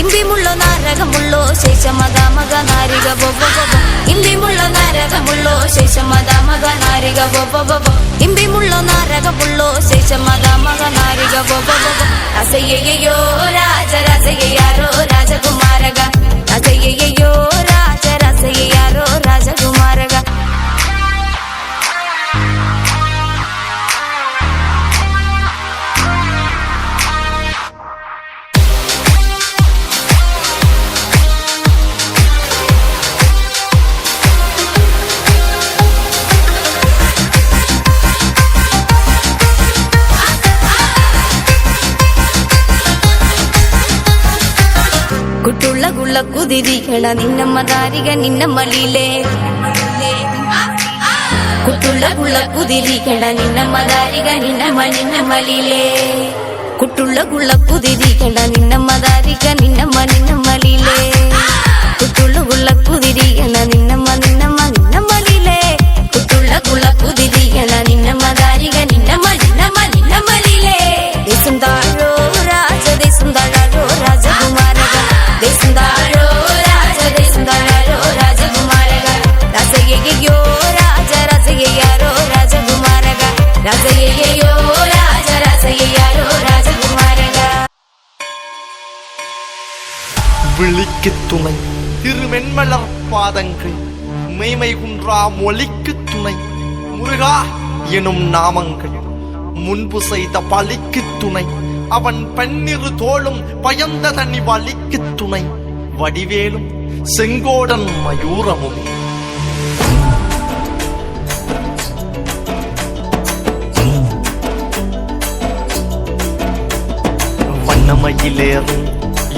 ഇമ്പിമുള്ളോ നാരകമുള്ളോ ശേഷമത മക നാരിക ബൊബ ഇമ്പിമുള്ളോ നാരകമുള്ളോ ശേഷമത മക നാരിക ബൊബ ഇമ്പിമുള്ളോ നാരകമുള്ളോ ശേഷമത മക നാരിക ബൊബ രസയ്യയ്യോ രാജ രസയ്യാരോ രാജകുമാരക രസയ്യയ്യോ രാജ രസയ്യാരോ രാജകുമാരക കുട്ടുള്ള കുള്ള കുതിരികള നിന്നമ്മ താരിക നിന്നമ്മലിലേ കുട്ടുള്ള കുള്ള കുതിരികള നിന്നമ്മ താരിക നിന്നമ്മലിലേ കുട്ടുള്ള കുള്ള കുതിരികള നിന്നമ്മ താരിക നിന്നമ്മലിലേ കുട്ടുള്ള കുള്ള കുതിരികള നിന്നമ്മ നിന്നമ്മലിലേ കുട്ടുള്ള കുള്ള കുതിരികള നിന്നമ്മ താരിക നിന്നമ്മലിലേ ദേശം താഴോ രാജ ദേശം താഴോ രാജകുമാരക ദേശം താഴോ രാജ ദേശം താഴോ രാജകുമാരക രസയ്യയ്യോ രാജ രസയ്യാരോ രാജകുമാരക രസയ്യയ്യോ രാജ രസയ്യാരോ രാജകുമാരക விழிக்கு துணை திருமென்மலர் பாதங்கள் மெய்மை குன்றா மொழிக்கு துணை முருகா எனும் நாமங்கள் முன்பு செய்த பழிக்கு துணை அவன் பன்னிரு தோளும் பயந்த தனி வலிக்கு துணை வடிவேலும் செங்கோடன் மயூரமும் வண்ணமயிலேறும்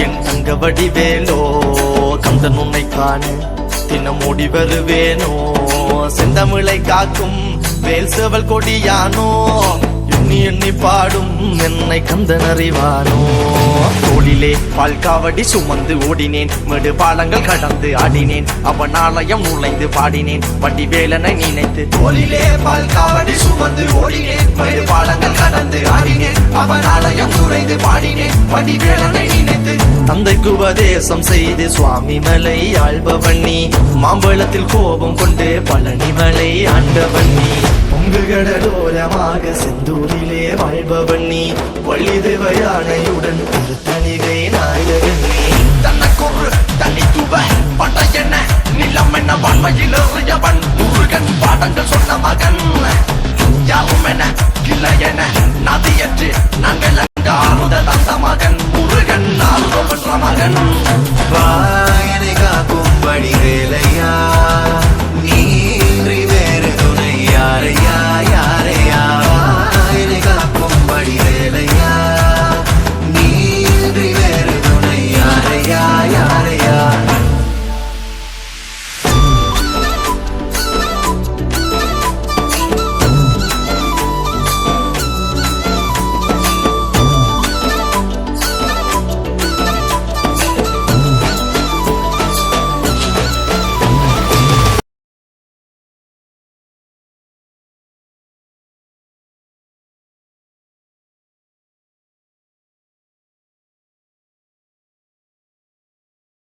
என் தங்க வடிவேலோ கந்தன் உன்னை காண தினமோடி வருவேனோ செந்தமிழை காக்கும் வேல் செவல் கொடியானோ எண்ணி எண்ணி பாடும் என்னை கந்தன் அறிவானோ தோளிலே பால்காவடி சுமந்து ஓடினேன் மேடு பாலங்கள் கடந்து ஆடினேன் அவன் ஆலயம் நுழைந்து பாடினேன் வடிவேலனை நினைத்து தோளிலே பால்காவடி சுமந்து ஓடினேன் மேடு பாலங்கள் கடந்து ஆடினேன் அவன் ஆலயம் நுழைந்து பாடினேன் வடிவேலனை நினைத்து தந்தைக்கு உபதேசம் செய்து சுவாமி மலை ஆள்பவன் நீ மாம்பழத்தில் கோபம் கொண்டு பழனி மலை ஆண்டவன் நீ பொங்கு கடலோரமாக செந்தூரிலே வாழ்பவன் நீ வள்ளி தேவ யானையுடன் திருத்தணிகை நாயகன்